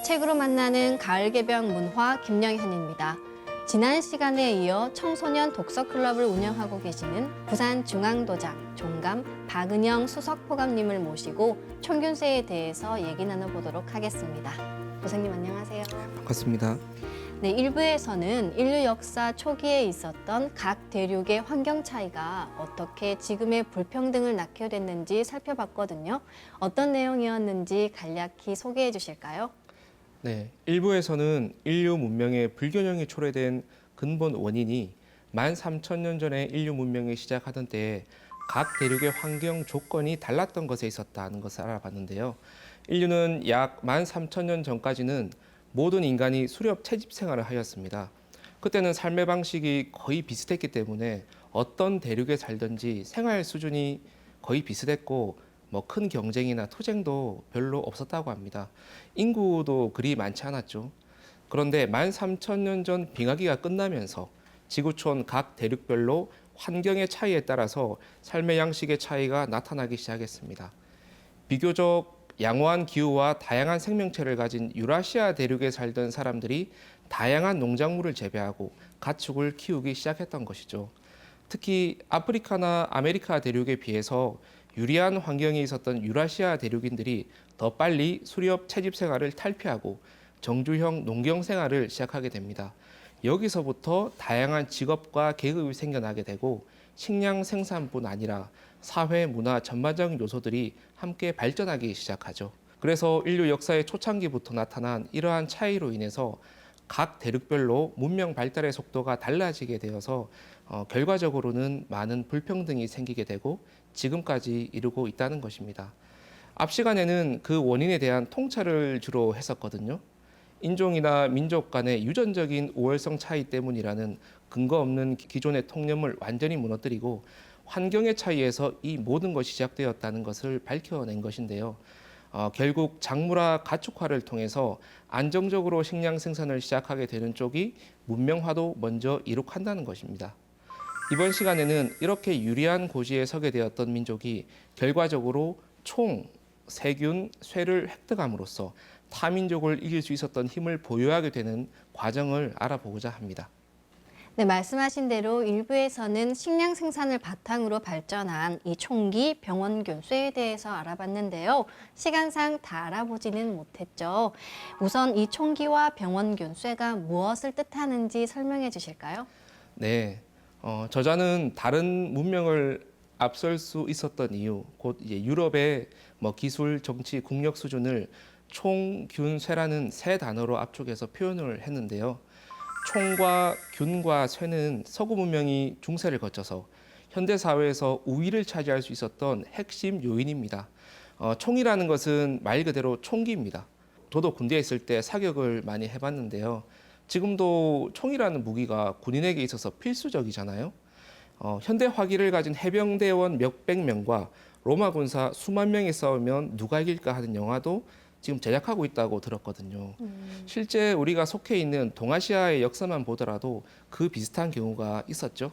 책으로 만나는 가을 개병 문화 김영현입니다. 지난 시간에 이어 청소년 독서클럽을 운영하고 계시는 부산중앙도장 종감 박은영 수석포감님을 모시고 총균세에 대해서 얘기 나눠보도록 하겠습니다. 도장님 안녕하세요. 반갑습니다. 네, 1부에서는 인류 역사 초기에 있었던 각 대륙의 환경 차이가 어떻게 지금의 불평등을 낳게 됐는지 살펴봤거든요. 어떤 내용이었는지 간략히 소개해 주실까요? 네, 1부에서는 인류 문명의 불균형이 초래된 근본 원인이 13,000년 전에 인류 문명이 시작하던 때에 각 대륙의 환경 조건이 달랐던 것에 있었다는 것을 알아봤는데요. 인류는 약 13,000년 전까지는 모든 인간이 수렵 채집 생활을 하였습니다. 그때는 삶의 방식이 거의 비슷했기 때문에 어떤 대륙에 살든지 생활 수준이 거의 비슷했고 큰 경쟁이나 투쟁도 별로 없었다고 합니다. 인구도 그리 많지 않았죠. 그런데 13,000년 전 빙하기가 끝나면서 지구촌 각 대륙별로 환경의 차이에 따라서 삶의 양식의 차이가 나타나기 시작했습니다. 비교적 양호한 기후와 다양한 생명체를 가진 유라시아 대륙에 살던 사람들이 다양한 농작물을 재배하고 가축을 키우기 시작했던 것이죠. 특히 아프리카나 아메리카 대륙에 비해서 유리한 환경에 있었던 유라시아 대륙인들이 더 빨리 수렵 채집 생활을 탈피하고 정주형 농경 생활을 시작하게 됩니다. 여기서부터 다양한 직업과 계급이 생겨나게 되고 식량 생산뿐 아니라 사회, 문화 전반적인 요소들이 함께 발전하기 시작하죠. 그래서 인류 역사의 초창기부터 나타난 이러한 차이로 인해서 각 대륙별로 문명 발달의 속도가 달라지게 되어서 결과적으로는 많은 불평등이 생기게 되고 지금까지 이르고 있다는 것입니다. 앞 시간에는 그 원인에 대한 통찰을 주로 했었거든요. 인종이나 민족 간의 유전적인 우월성 차이 때문이라는 근거 없는 기존의 통념을 완전히 무너뜨리고 환경의 차이에서 이 모든 것이 시작되었다는 것을 밝혀낸 것인데요. 결국 작물화 가축화를 통해서 안정적으로 식량 생산을 시작하게 되는 쪽이 문명화도 먼저 이룩한다는 것입니다. 이번 시간에는 이렇게 유리한 고지에 서게 되었던 민족이 결과적으로 총, 세균, 쇠를 획득함으로써 타민족을 이길 수 있었던 힘을 보유하게 되는 과정을 알아보고자 합니다. 네, 말씀하신 대로 일부에서는 식량 생산을 바탕으로 발전한 이 총기, 병원균, 쇠에 대해서 알아봤는데요. 시간상 다 알아보지는 못했죠. 우선 이 총기와 병원균, 쇠가 무엇을 뜻하는지 설명해 주실까요? 네, 저자는 다른 문명을 앞설 수 있었던 이유, 곧 이제 유럽의 기술, 정치, 국력 수준을 총, 균, 쇠라는 세 단어로 압축해서 표현을 했는데요. 총과 균과 쇠는 서구 문명이 중세를 거쳐서 현대 사회에서 우위를 차지할 수 있었던 핵심 요인입니다. 총이라는 것은 말 그대로 총기입니다. 저도 군대에 있을 때 사격을 많이 해봤는데요. 지금도 총이라는 무기가 군인에게 있어서 필수적이잖아요. 현대 화기를 가진 해병대원 몇백 명과 로마 군사 수만 명이 싸우면 누가 이길까 하는 영화도 지금 제작하고 있다고 들었거든요. 실제 우리가 속해 있는 동아시아의 역사만 보더라도 그 비슷한 경우가 있었죠.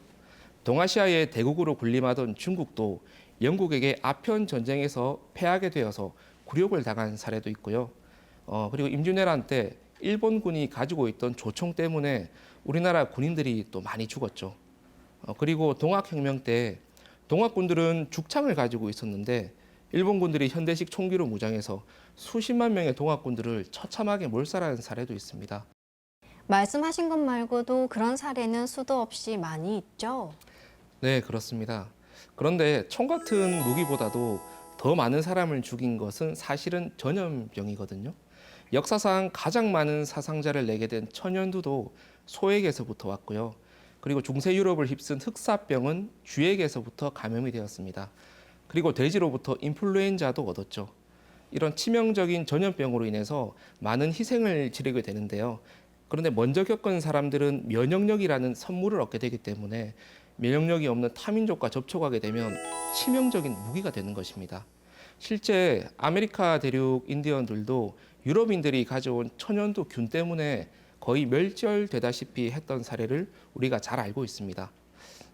동아시아의 대국으로 군림하던 중국도 영국에게 아편 전쟁에서 패하게 되어서 굴욕을 당한 사례도 있고요. 그리고 임진왜란 때 일본군이 가지고 있던 조총 때문에 우리나라 군인들이 또 많이 죽었죠. 그리고 동학혁명 때 동학군들은 죽창을 가지고 있었는데 일본군들이 현대식 총기로 무장해서 수십만 명의 동학군들을 처참하게 몰살하는 사례도 있습니다. 말씀하신 것 말고도 그런 사례는 수도 없이 많이 있죠. 네, 그렇습니다. 그런데 총 같은 무기보다도 더 많은 사람을 죽인 것은 사실은 전염병이거든요. 역사상 가장 많은 사상자를 내게 된 천연두도 소에게서부터 왔고요. 그리고 중세 유럽을 휩쓴 흑사병은 쥐에게서부터 감염이 되었습니다. 그리고 돼지로부터 인플루엔자도 얻었죠. 이런 치명적인 전염병으로 인해서 많은 희생을 치르게 되는데요. 그런데 먼저 겪은 사람들은 면역력이라는 선물을 얻게 되기 때문에 면역력이 없는 타민족과 접촉하게 되면 치명적인 무기가 되는 것입니다. 실제 아메리카 대륙 인디언들도 유럽인들이 가져온 천연두 균 때문에 거의 멸절되다시피 했던 사례를 우리가 잘 알고 있습니다.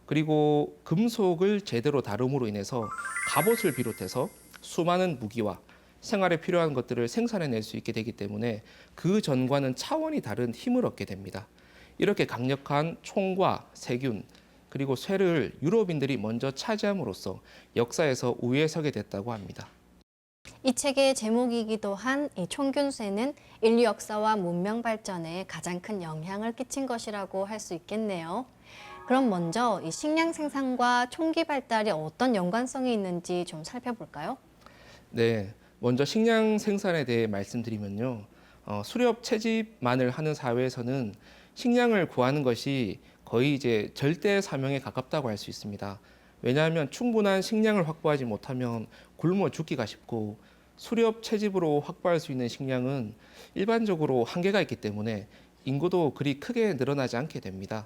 그리고 금속을 제대로 다룸으로 인해서 갑옷을 비롯해서 수많은 무기와 생활에 필요한 것들을 생산해낼 수 있게 되기 때문에 그 전과는 차원이 다른 힘을 얻게 됩니다. 이렇게 강력한 총과 세균 그리고 쇠를 유럽인들이 먼저 차지함으로써 역사에서 우위에 서게 됐다고 합니다. 이 책의 제목이기도 한 이 총균쇠는 인류 역사와 문명 발전에 가장 큰 영향을 끼친 것이라고 할 수 있겠네요. 그럼 먼저 이 식량 생산과 총기 발달이 어떤 연관성이 있는지 좀 살펴볼까요? 네, 먼저 식량 생산에 대해 말씀드리면요. 수렵 채집만을 하는 사회에서는 식량을 구하는 것이 거의 이제 절대 사명에 가깝다고 할 수 있습니다. 왜냐하면 충분한 식량을 확보하지 못하면 굶어 죽기가 쉽고 수렵 채집으로 확보할 수 있는 식량은 일반적으로 한계가 있기 때문에 인구도 그리 크게 늘어나지 않게 됩니다.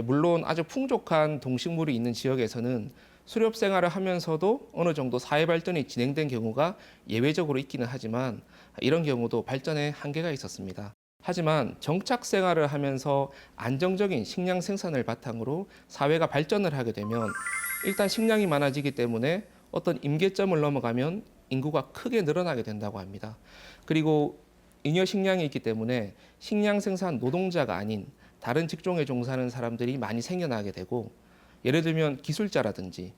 물론 아주 풍족한 동식물이 있는 지역에서는 수렵 생활을 하면서도 어느 정도 사회 발전이 진행된 경우가 예외적으로 있기는 하지만 이런 경우도 발전에 한계가 있었습니다. 하지만 정착 생활을 하면서 안정적인 식량 생산을 바탕으로 사회가 발전을 하게 되면 일단 식량이 많아지기 때문에 어떤 임계점을 넘어가면 인구가 크게 늘어나게 된다고 합니다. 그리고 잉여 식량이 있기 때문에 식량 생산 노동자가 아닌 다른 직종에 종사하는 사람들이 많이 생겨나게 되고 예를 들면 기술자라든지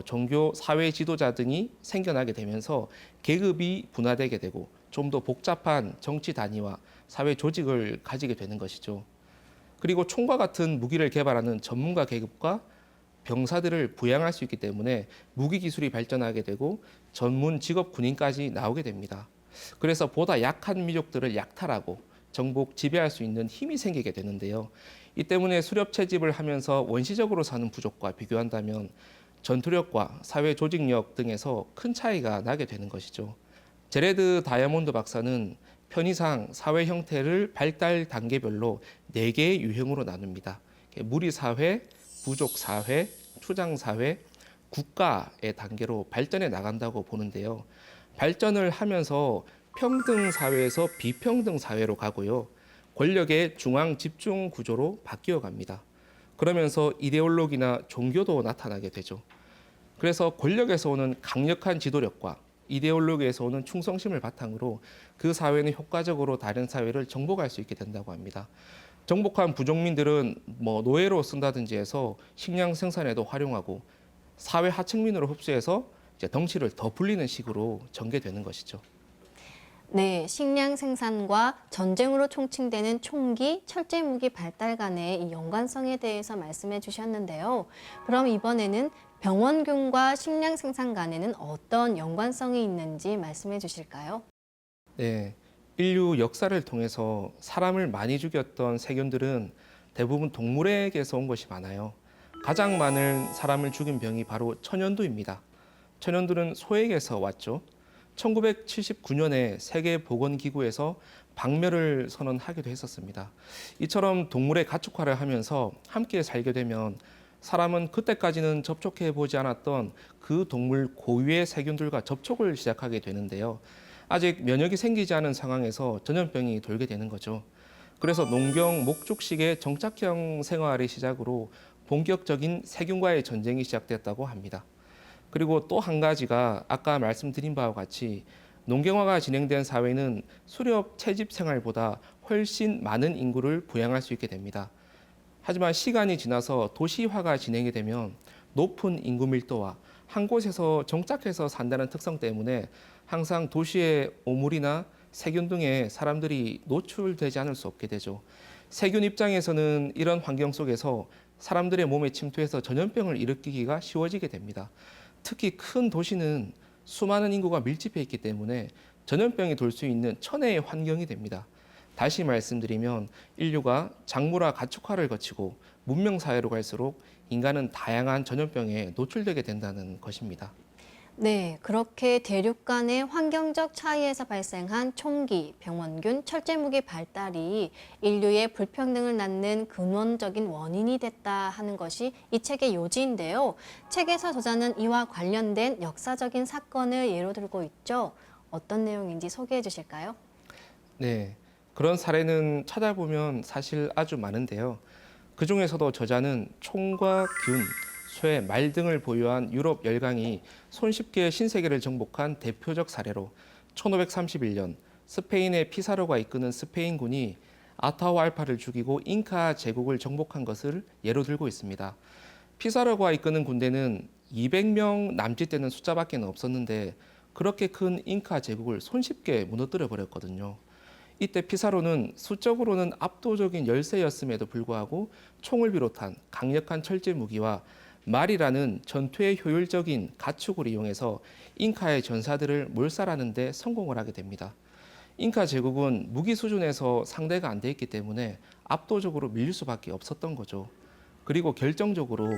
종교, 사회 지도자 등이 생겨나게 되면서 계급이 분화되게 되고 좀 더 복잡한 정치 단위와 사회 조직을 가지게 되는 것이죠. 그리고 총과 같은 무기를 개발하는 전문가 계급과 병사들을 부양할 수 있기 때문에 무기 기술이 발전하게 되고 전문 직업 군인까지 나오게 됩니다. 그래서 보다 약한 민족들을 약탈하고 정복, 지배할 수 있는 힘이 생기게 되는데요. 이 때문에 수렵 채집을 하면서 원시적으로 사는 부족과 비교한다면 전투력과 사회 조직력 등에서 큰 차이가 나게 되는 것이죠. 제레드 다이아몬드 박사는 편의상 사회 형태를 발달 단계별로 4개의 유형으로 나눕니다. 무리사회, 부족사회, 추장사회, 국가의 단계로 발전해 나간다고 보는데요. 발전을 하면서 평등 사회에서 비평등 사회로 가고요. 권력의 중앙 집중 구조로 바뀌어 갑니다. 그러면서 이데올로기나 종교도 나타나게 되죠. 그래서 권력에서 오는 강력한 지도력과 이데올로기에서 오는 충성심을 바탕으로 그 사회는 효과적으로 다른 사회를 정복할 수 있게 된다고 합니다. 정복한 부족민들은 노예로 쓴다든지 해서 식량 생산에도 활용하고 사회 하층민으로 흡수해서 이제 덩치를 더 불리는 식으로 전개되는 것이죠. 네, 식량 생산과 전쟁으로 총칭되는 총기, 철제 무기 발달 간의 이 연관성에 대해서 말씀해 주셨는데요. 그럼 이번에는 병원균과 식량 생산 간에는 어떤 연관성이 있는지 말씀해 주실까요? 네, 인류 역사를 통해서 사람을 많이 죽였던 세균들은 대부분 동물에게서 온 것이 많아요. 가장 많은 사람을 죽인 병이 바로 천연두입니다. 천연두는 소에게서 왔죠. 1979년에 세계보건기구에서 박멸을 선언하기도 했었습니다. 이처럼 동물의 가축화를 하면서 함께 살게 되면 사람은 그때까지는 접촉해 보지 않았던 그 동물 고유의 세균들과 접촉을 시작하게 되는데요. 아직 면역이 생기지 않은 상황에서 전염병이 돌게 되는 거죠. 그래서 농경, 목축식의 정착형 생활의 시작으로 본격적인 세균과의 전쟁이 시작됐다고 합니다. 그리고 또 한 가지가 아까 말씀드린 바와 같이 농경화가 진행된 사회는 수렵 채집 생활보다 훨씬 많은 인구를 부양할 수 있게 됩니다. 하지만 시간이 지나서 도시화가 진행이 되면 높은 인구 밀도와 한 곳에서 정착해서 산다는 특성 때문에 항상 도시의 오물이나 세균 등에 사람들이 노출되지 않을 수 없게 되죠. 세균 입장에서는 이런 환경 속에서 사람들의 몸에 침투해서 전염병을 일으키기가 쉬워지게 됩니다. 특히 큰 도시는 수많은 인구가 밀집해 있기 때문에 전염병이 돌 수 있는 천혜의 환경이 됩니다. 다시 말씀드리면 인류가 작물화 가축화를 거치고 문명사회로 갈수록 인간은 다양한 전염병에 노출되게 된다는 것입니다. 네, 그렇게 대륙 간의 환경적 차이에서 발생한 총기, 병원균, 철제무기 발달이 인류의 불평등을 낳는 근원적인 원인이 됐다 하는 것이 이 책의 요지인데요. 책에서 저자는 이와 관련된 역사적인 사건을 예로 들고 있죠. 어떤 내용인지 소개해 주실까요? 네, 그런 사례는 찾아보면 사실 아주 많은데요. 그 중에서도 저자는 총과 균, 쇠, 말 등을 보유한 유럽 열강이 손쉽게 신세계를 정복한 대표적 사례로 1531년 스페인의 피사로가 이끄는 스페인군이 아타후알파를 죽이고 잉카 제국을 정복한 것을 예로 들고 있습니다. 피사로가 이끄는 군대는 200명 남짓 되는 숫자밖에 없었는데 그렇게 큰 잉카 제국을 손쉽게 무너뜨려 버렸거든요. 이때 피사로는 수적으로는 압도적인 열세였음에도 불구하고 총을 비롯한 강력한 철제 무기와 말이라는 전투의 효율적인 가축을 이용해서 잉카의 전사들을 몰살하는 데 성공을 하게 됩니다. 잉카 제국은 무기 수준에서 상대가 안 돼 있기 때문에 압도적으로 밀릴 수밖에 없었던 거죠. 그리고 결정적으로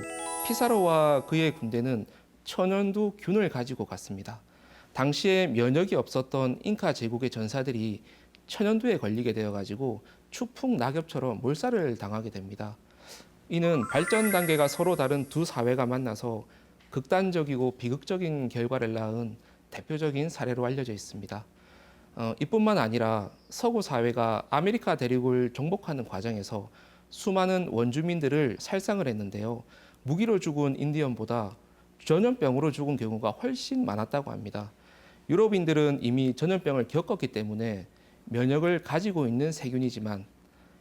피사로와 그의 군대는 천연두 균을 가지고 갔습니다. 당시에 면역이 없었던 잉카 제국의 전사들이 천연두에 걸리게 되어가지고 추풍 낙엽처럼 몰살을 당하게 됩니다. 이는 발전 단계가 서로 다른 두 사회가 만나서 극단적이고 비극적인 결과를 낳은 대표적인 사례로 알려져 있습니다. 이뿐만 아니라 서구 사회가 아메리카 대륙을 정복하는 과정에서 수많은 원주민들을 살상을 했는데요. 무기로 죽은 인디언보다 전염병으로 죽은 경우가 훨씬 많았다고 합니다. 유럽인들은 이미 전염병을 겪었기 때문에 면역을 가지고 있는 세균이지만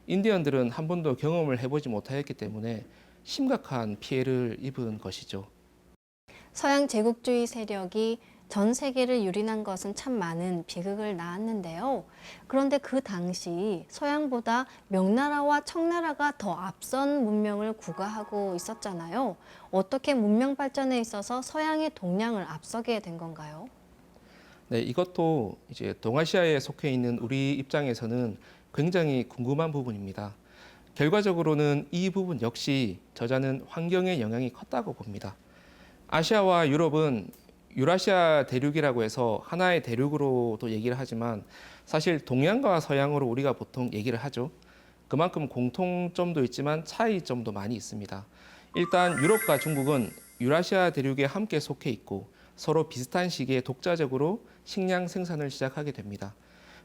인디언들은 한 번도 경험을 해보지 못하였기 때문에 심각한 피해를 입은 것이죠. 서양 제국주의 세력이 전 세계를 유린한 것은 참 많은 비극을 낳았는데요. 그런데 그 당시 서양보다 명나라와 청나라가 더 앞선 문명을 구가하고 있었잖아요. 어떻게 문명 발전에 있어서 서양의 동량을 앞서게 된 건가요? 네, 이것도 이제 동아시아에 속해 있는 우리 입장에서는 굉장히 궁금한 부분입니다. 결과적으로는 이 부분 역시 저자는 환경의 영향이 컸다고 봅니다. 아시아와 유럽은 유라시아 대륙이라고 해서 하나의 대륙으로도 얘기를 하지만 사실 동양과 서양으로 우리가 보통 얘기를 하죠. 그만큼 공통점도 있지만 차이점도 많이 있습니다. 일단 유럽과 중국은 유라시아 대륙에 함께 속해 있고 서로 비슷한 시기에 독자적으로 식량 생산을 시작하게 됩니다.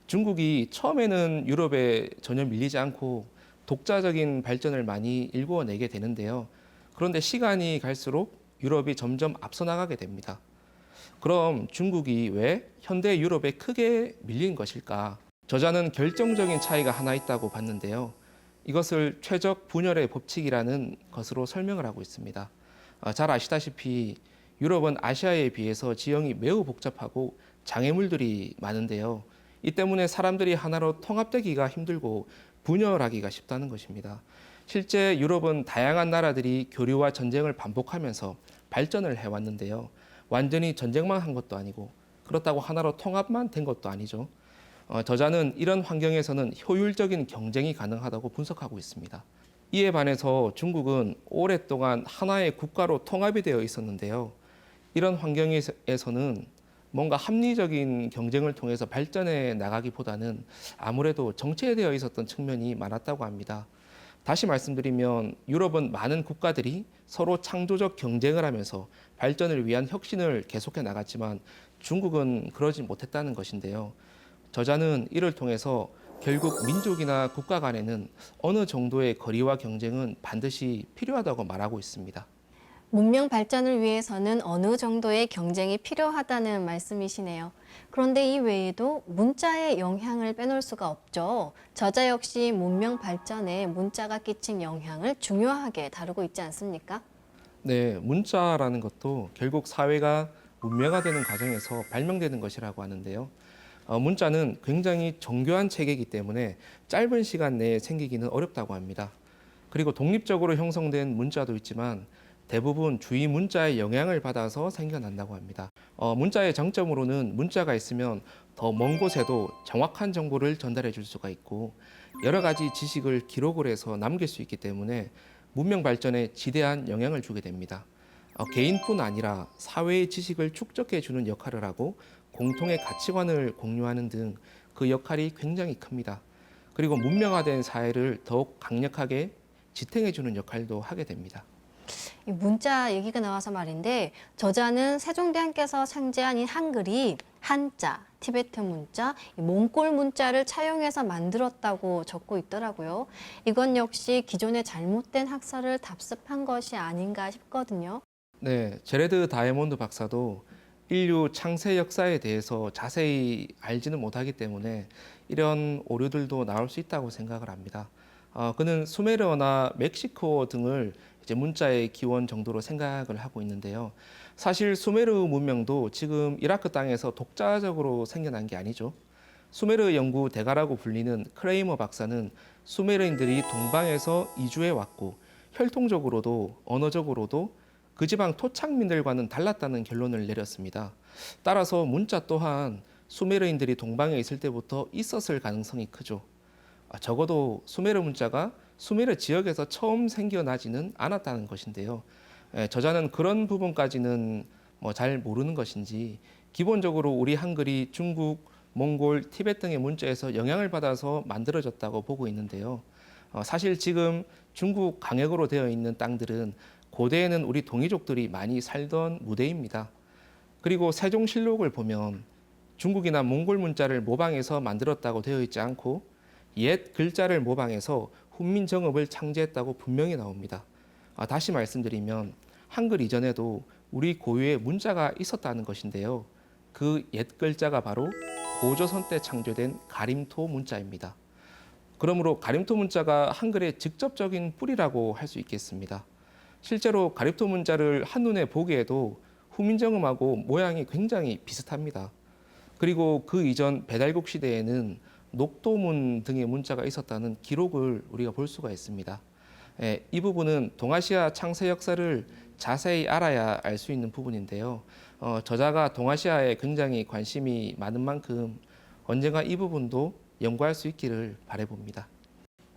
중국이 처음에는 유럽에 전혀 밀리지 않고 독자적인 발전을 많이 일궈내게 되는데요. 그런데 시간이 갈수록 유럽이 점점 앞서 나가게 됩니다. 그럼 중국이 왜 현대 유럽에 크게 밀린 것일까? 저자는 결정적인 차이가 하나 있다고 봤는데요. 이것을 최적 분열의 법칙이라는 것으로 설명을 하고 있습니다. 잘 아시다시피 유럽은 아시아에 비해서 지형이 매우 복잡하고 장애물들이 많은데요. 이 때문에 사람들이 하나로 통합되기가 힘들고 분열하기가 쉽다는 것입니다. 실제 유럽은 다양한 나라들이 교류와 전쟁을 반복하면서 발전을 해왔는데요. 완전히 전쟁만 한 것도 아니고 그렇다고 하나로 통합만 된 것도 아니죠. 저자는 이런 환경에서는 효율적인 경쟁이 가능하다고 분석하고 있습니다. 이에 반해서 중국은 오랫동안 하나의 국가로 통합이 되어 있었는데요. 이런 환경에서는 뭔가 합리적인 경쟁을 통해서 발전해 나가기보다는 아무래도 정체되어 있었던 측면이 많았다고 합니다. 다시 말씀드리면 유럽은 많은 국가들이 서로 창조적 경쟁을 하면서 발전을 위한 혁신을 계속해 나갔지만 중국은 그러지 못했다는 것인데요. 저자는 이를 통해서 결국 민족이나 국가 간에는 어느 정도의 거리와 경쟁은 반드시 필요하다고 말하고 있습니다. 문명 발전을 위해서는 어느 정도의 경쟁이 필요하다는 말씀이시네요. 그런데 이 외에도 문자의 영향을 빼놓을 수가 없죠. 저자 역시 문명 발전에 문자가 끼친 영향을 중요하게 다루고 있지 않습니까? 네, 문자라는 것도 결국 사회가 문명화되는 과정에서 발명되는 것이라고 하는데요. 문자는 굉장히 정교한 체계이기 때문에 짧은 시간 내에 생기기는 어렵다고 합니다. 그리고 독립적으로 형성된 문자도 있지만 대부분 주위 문자의 영향을 받아서 생겨난다고 합니다. 문자의 장점으로는 문자가 있으면 더 먼 곳에도 정확한 정보를 전달해 줄 수가 있고 여러 가지 지식을 기록을 해서 남길 수 있기 때문에 문명 발전에 지대한 영향을 주게 됩니다. 개인뿐 아니라 사회의 지식을 축적해 주는 역할을 하고 공통의 가치관을 공유하는 등 그 역할이 굉장히 큽니다. 그리고 문명화된 사회를 더욱 강력하게 지탱해 주는 역할도 하게 됩니다. 이 문자 얘기가 나와서 말인데 저자는 세종대왕께서 창제한 이 한글이 한자, 티베트 문자, 이 몽골 문자를 차용해서 만들었다고 적고 있더라고요. 이건 역시 기존의 잘못된 학설을 답습한 것이 아닌가 싶거든요. 네, 제레드 다이아몬드 박사도 인류 창세 역사에 대해서 자세히 알지는 못하기 때문에 이런 오류들도 나올 수 있다고 생각을 합니다. 그는 수메르어나 멕시코 등을 이제 문자의 기원 정도로 생각을 하고 있는데요. 사실 수메르 문명도 지금 이라크 땅에서 독자적으로 생겨난 게 아니죠. 수메르 연구 대가라고 불리는 크레이머 박사는 수메르인들이 동방에서 이주해 왔고 혈통적으로도 언어적으로도 그 지방 토착민들과는 달랐다는 결론을 내렸습니다. 따라서 문자 또한 수메르인들이 동방에 있을 때부터 있었을 가능성이 크죠. 적어도 수메르 문자가 수메르 지역에서 처음 생겨나지는 않았다는 것인데요. 저자는 그런 부분까지는 잘 모르는 것인지 기본적으로 우리 한글이 중국, 몽골, 티베트 등의 문자에서 영향을 받아서 만들어졌다고 보고 있는데요. 사실 지금 중국 강역으로 되어 있는 땅들은 고대에는 우리 동이족들이 많이 살던 무대입니다. 그리고 세종실록을 보면 중국이나 몽골 문자를 모방해서 만들었다고 되어 있지 않고 옛 글자를 모방해서 훈민정음을 창제했다고 분명히 나옵니다. 다시 말씀드리면 한글 이전에도 우리 고유의 문자가 있었다는 것인데요. 그 옛 글자가 바로 고조선 때 창조된 가림토 문자입니다. 그러므로 가림토 문자가 한글의 직접적인 뿌리라고 할 수 있겠습니다. 실제로 가림토 문자를 한눈에 보기에도 후민정음하고 모양이 굉장히 비슷합니다. 그리고 그 이전 배달국 시대에는 녹도문 등의 문자가 있었다는 기록을 우리가 볼 수가 있습니다. 이 부분은 동아시아 창세 역사를 자세히 알아야 알 수 있는 부분인데요. 저자가 동아시아에 굉장히 관심이 많은 만큼 언젠가 이 부분도 연구할 수 있기를 바라봅니다.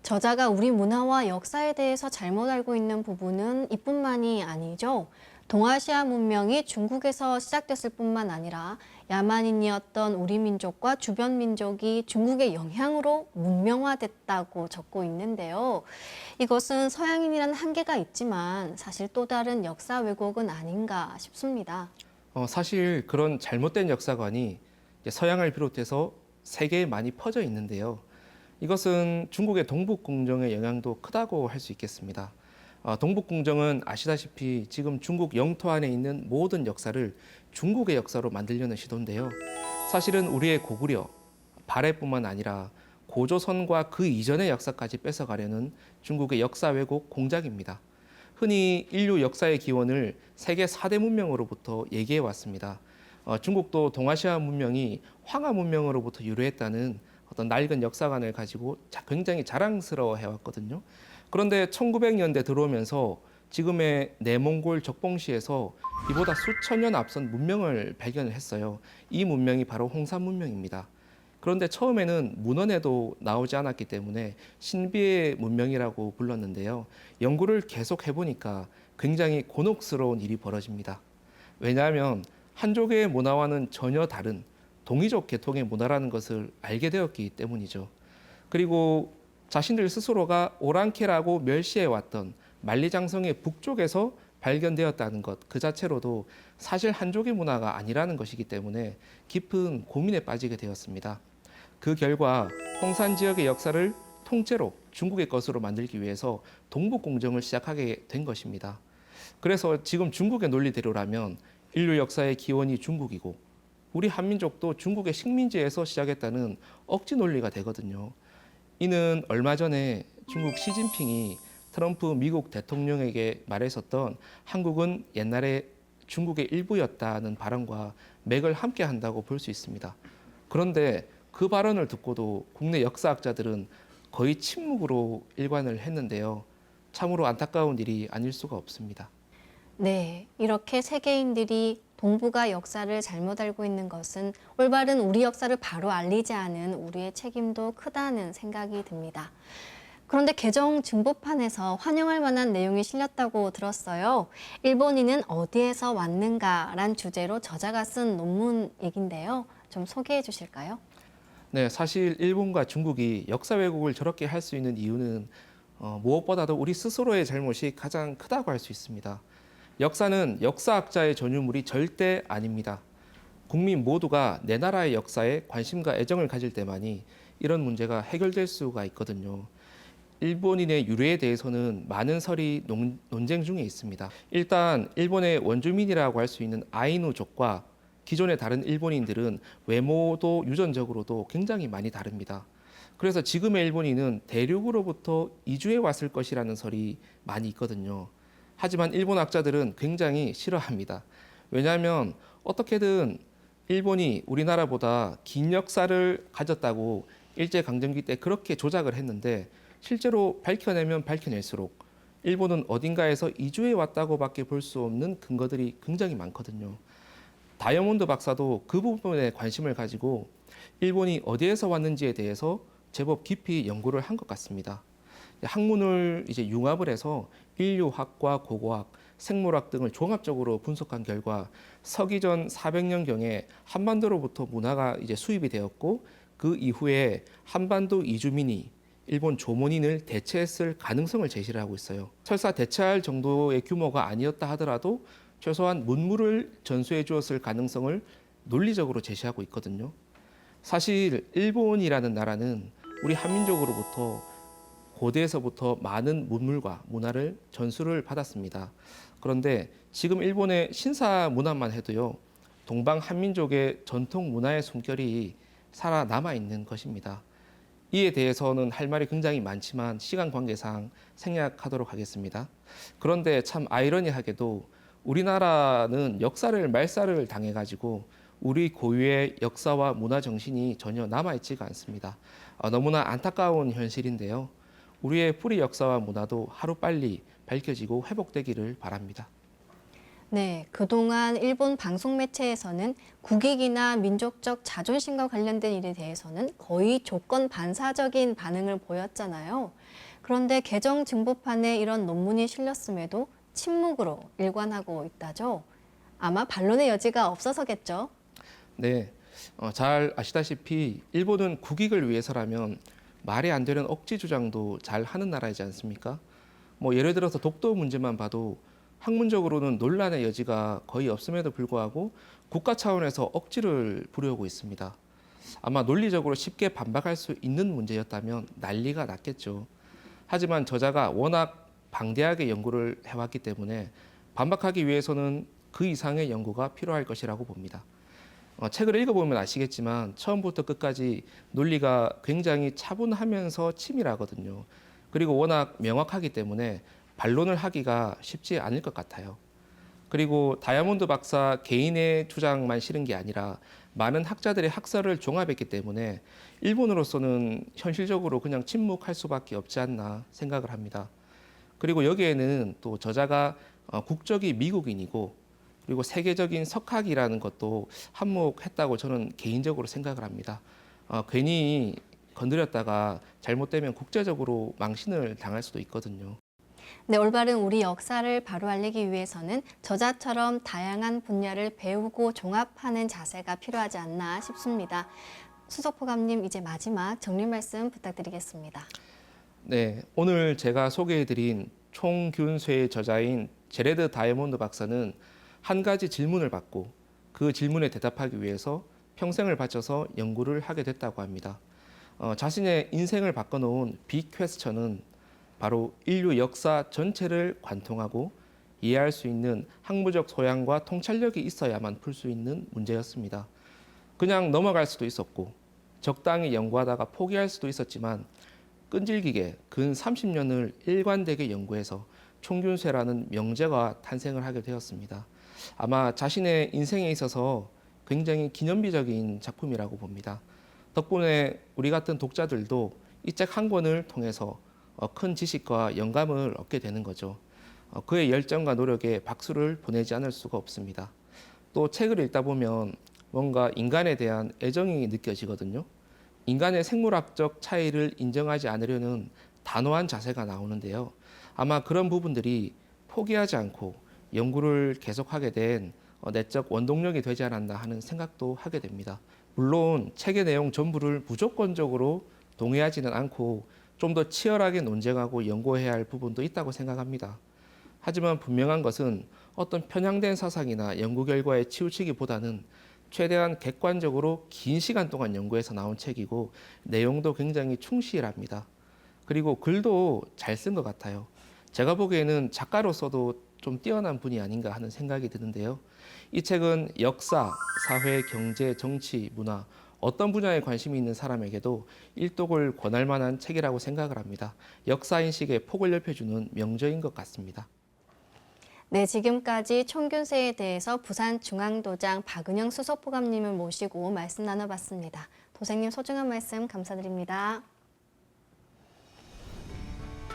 저자가 우리 문화와 역사에 대해서 잘못 알고 있는 부분은 이뿐만이 아니죠. 동아시아 문명이 중국에서 시작됐을 뿐만 아니라 야만인이었던 우리 민족과 주변 민족이 중국의 영향으로 문명화됐다고 적고 있는데요. 이것은 서양인이라는 한계가 있지만 사실 또 다른 역사 왜곡은 아닌가 싶습니다. 사실 그런 잘못된 역사관이 서양을 비롯해서 세계에 많이 퍼져 있는데요. 이것은 중국의 동북공정의 영향도 크다고 할 수 있겠습니다. 동북공정은 아시다시피 지금 중국 영토 안에 있는 모든 역사를 중국의 역사로 만들려는 시도인데요. 사실은 우리의 고구려, 발해뿐만 아니라 고조선과 그 이전의 역사까지 뺏어가려는 중국의 역사 왜곡 공작입니다. 흔히 인류 역사의 기원을 세계 4대 문명으로부터 얘기해 왔습니다. 중국도 동아시아 문명이 황하 문명으로부터 유래했다는 어떤 낡은 역사관을 가지고 굉장히 자랑스러워 해왔거든요. 그런데 1900년대 들어오면서 지금의 내몽골 적봉시에서 이보다 수천 년 앞선 문명을 발견을 했어요. 이 문명이 바로 홍산 문명입니다. 그런데 처음에는 문헌에도 나오지 않았기 때문에 신비의 문명이라고 불렀는데요. 연구를 계속 해보니까 굉장히 곤혹스러운 일이 벌어집니다. 왜냐하면 한족의 문화와는 전혀 다른 동이족 계통의 문화라는 것을 알게 되었기 때문이죠. 그리고 자신들 스스로가 오랑캐라고 멸시해왔던 만리장성의 북쪽에서 발견되었다는 것 그 자체로도 사실 한족의 문화가 아니라는 것이기 때문에 깊은 고민에 빠지게 되었습니다. 그 결과 홍산 지역의 역사를 통째로 중국의 것으로 만들기 위해서 동북공정을 시작하게 된 것입니다. 그래서 지금 중국의 논리대로라면 인류 역사의 기원이 중국이고 우리 한민족도 중국의 식민지에서 시작했다는 억지 논리가 되거든요. 이는 얼마 전에 중국 시진핑이 트럼프 미국 대통령에게 말했었던 한국은 옛날에 중국의 일부였다는 발언과 맥을 함께 한다고 볼 수 있습니다. 그런데 그 발언을 듣고도 국내 역사학자들은 거의 침묵으로 일관을 했는데요. 참으로 안타까운 일이 아닐 수가 없습니다. 네, 이렇게 세계인들이 동북아 역사를 잘못 알고 있는 것은 올바른 우리 역사를 바로 알리지 않은 우리의 책임도 크다는 생각이 듭니다. 그런데 개정 증보판에서 환영할 만한 내용이 실렸다고 들었어요. 일본인은 어디에서 왔는가란 주제로 저자가 쓴 논문 얘긴데요. 좀 소개해 주실까요? 네, 사실 일본과 중국이 역사 왜곡을 저렇게 할 수 있는 이유는 무엇보다도 우리 스스로의 잘못이 가장 크다고 할 수 있습니다. 역사는 역사학자의 전유물이 절대 아닙니다. 국민 모두가 내 나라의 역사에 관심과 애정을 가질 때만이 이런 문제가 해결될 수가 있거든요. 일본인의 유래에 대해서는 많은 설이 논쟁 중에 있습니다. 일단 일본의 원주민이라고 할 수 있는 아이누족과 기존의 다른 일본인들은 외모도 유전적으로도 굉장히 많이 다릅니다. 그래서 지금의 일본인은 대륙으로부터 이주해 왔을 것이라는 설이 많이 있거든요. 하지만 일본 학자들은 굉장히 싫어합니다. 왜냐하면 어떻게든 일본이 우리나라보다 긴 역사를 가졌다고 일제강점기 때 그렇게 조작을 했는데 실제로 밝혀내면 밝혀낼수록 일본은 어딘가에서 이주해 왔다고밖에 볼 수 없는 근거들이 굉장히 많거든요. 다이아몬드 박사도 그 부분에 관심을 가지고 일본이 어디에서 왔는지에 대해서 제법 깊이 연구를 한 것 같습니다. 학문을 이제 융합을 해서 인류학과 고고학, 생물학 등을 종합적으로 분석한 결과 서기전 400년경에 한반도로부터 문화가 이제 수입이 되었고 그 이후에 한반도 이주민이 일본 조문인을 대체했을 가능성을 제시를 하고 있어요. 설사 대체할 정도의 규모가 아니었다 하더라도 최소한 문물을 전수해 주었을 가능성을 논리적으로 제시하고 있거든요. 사실 일본이라는 나라는 우리 한민족으로부터 고대에서부터 많은 문물과 문화를 전수를 받았습니다. 그런데 지금 일본의 신사 문화만 해도요, 동방 한민족의 전통 문화의 숨결이 살아남아 있는 것입니다. 이에 대해서는 할 말이 굉장히 많지만 시간 관계상 생략하도록 하겠습니다. 그런데 참 아이러니하게도 우리나라는 역사를 말살을 당해가지고 우리 고유의 역사와 문화 정신이 전혀 남아있지가 않습니다. 너무나 안타까운 현실인데요. 우리의 뿌리 역사와 문화도 하루빨리 밝혀지고 회복되기를 바랍니다. 네, 그동안 일본 방송 매체에서는 국익이나 민족적 자존심과 관련된 일에 대해서는 거의 조건 반사적인 반응을 보였잖아요. 그런데 개정 증보판에 이런 논문이 실렸음에도 침묵으로 일관하고 있다죠. 아마 반론의 여지가 없어서겠죠. 네, 잘 아시다시피 일본은 국익을 위해서라면 말이 안 되는 억지 주장도 잘 하는 나라이지 않습니까? 예를 들어서 독도 문제만 봐도 학문적으로는 논란의 여지가 거의 없음에도 불구하고 국가 차원에서 억지를 부려오고 있습니다. 아마 논리적으로 쉽게 반박할 수 있는 문제였다면 난리가 났겠죠. 하지만 저자가 워낙 방대하게 연구를 해왔기 때문에 반박하기 위해서는 그 이상의 연구가 필요할 것이라고 봅니다. 책을 읽어보면 아시겠지만 처음부터 끝까지 논리가 굉장히 차분하면서 치밀하거든요. 그리고 워낙 명확하기 때문에 반론을 하기가 쉽지 않을 것 같아요. 그리고 다이아몬드 박사 개인의 주장만 실은 게 아니라 많은 학자들의 학설을 종합했기 때문에 일본으로서는 현실적으로 그냥 침묵할 수밖에 없지 않나 생각을 합니다. 그리고 여기에는 또 저자가 국적이 미국인이고 그리고 세계적인 석학이라는 것도 한몫했다고 저는 개인적으로 생각을 합니다. 괜히 건드렸다가 잘못되면 국제적으로 망신을 당할 수도 있거든요. 네, 올바른 우리 역사를 바로 알리기 위해서는 저자처럼 다양한 분야를 배우고 종합하는 자세가 필요하지 않나 싶습니다. 수석포감님, 이제 마지막 정리 말씀 부탁드리겠습니다. 네, 오늘 제가 소개해드린 총균쇠의 저자인 제레드 다이아몬드 박사는 한 가지 질문을 받고 그 질문에 대답하기 위해서 평생을 바쳐서 연구를 하게 됐다고 합니다. 자신의 인생을 바꿔놓은 빅 퀘스천은 바로 인류 역사 전체를 관통하고 이해할 수 있는 학문적 소양과 통찰력이 있어야만 풀 수 있는 문제였습니다. 그냥 넘어갈 수도 있었고 적당히 연구하다가 포기할 수도 있었지만 끈질기게 근 30년을 일관되게 연구해서 총균쇠라는 명제가 탄생을 하게 되었습니다. 아마 자신의 인생에 있어서 굉장히 기념비적인 작품이라고 봅니다. 덕분에 우리 같은 독자들도 이 책 한 권을 통해서 큰 지식과 영감을 얻게 되는 거죠. 그의 열정과 노력에 박수를 보내지 않을 수가 없습니다. 또 책을 읽다 보면 뭔가 인간에 대한 애정이 느껴지거든요. 인간의 생물학적 차이를 인정하지 않으려는 단호한 자세가 나오는데요. 아마 그런 부분들이 포기하지 않고 연구를 계속하게 된 내적 원동력이 되지 않았나 하는 생각도 하게 됩니다. 물론 책의 내용 전부를 무조건적으로 동의하지는 않고 좀 더 치열하게 논쟁하고 연구해야 할 부분도 있다고 생각합니다. 하지만 분명한 것은 어떤 편향된 사상이나 연구 결과에 치우치기보다는 최대한 객관적으로 긴 시간 동안 연구해서 나온 책이고 내용도 굉장히 충실합니다. 그리고 글도 잘 쓴 것 같아요. 제가 보기에는 작가로서도 좀 뛰어난 분이 아닌가 하는 생각이 드는데요. 이 책은 역사, 사회, 경제, 정치, 문화 어떤 분야에 관심이 있는 사람에게도 일독을 권할 만한 책이라고 생각을 합니다. 역사인식의 폭을 넓혀주는 명저인 것 같습니다. 네, 지금까지 총균세에 대해서 부산중앙도장 박은영 수석포감님을 모시고 말씀 나눠봤습니다. 도생님 소중한 말씀 감사드립니다.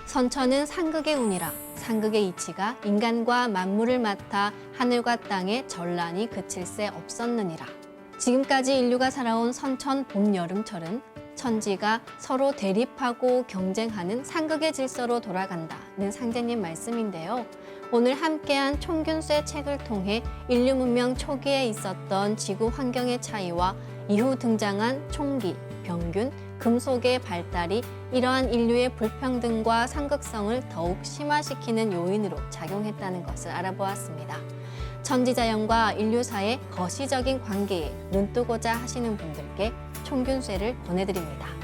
선천은 상극의 운이라 상극의 이치가 인간과 만물을 맡아 하늘과 땅에 전란이 그칠 새 없었느니라. 지금까지 인류가 살아온 선천, 봄, 여름철은 천지가 서로 대립하고 경쟁하는 상극의 질서로 돌아간다는 상제님 말씀인데요. 오늘 함께한 총균세 책을 통해 인류 문명 초기에 있었던 지구 환경의 차이와 이후 등장한 총기, 병균, 금속의 발달이 이러한 인류의 불평등과 상극성을 더욱 심화시키는 요인으로 작용했다는 것을 알아보았습니다. 천지자연과 인류사의 거시적인 관계에 눈뜨고자 하시는 분들께 총균세를 권해드립니다.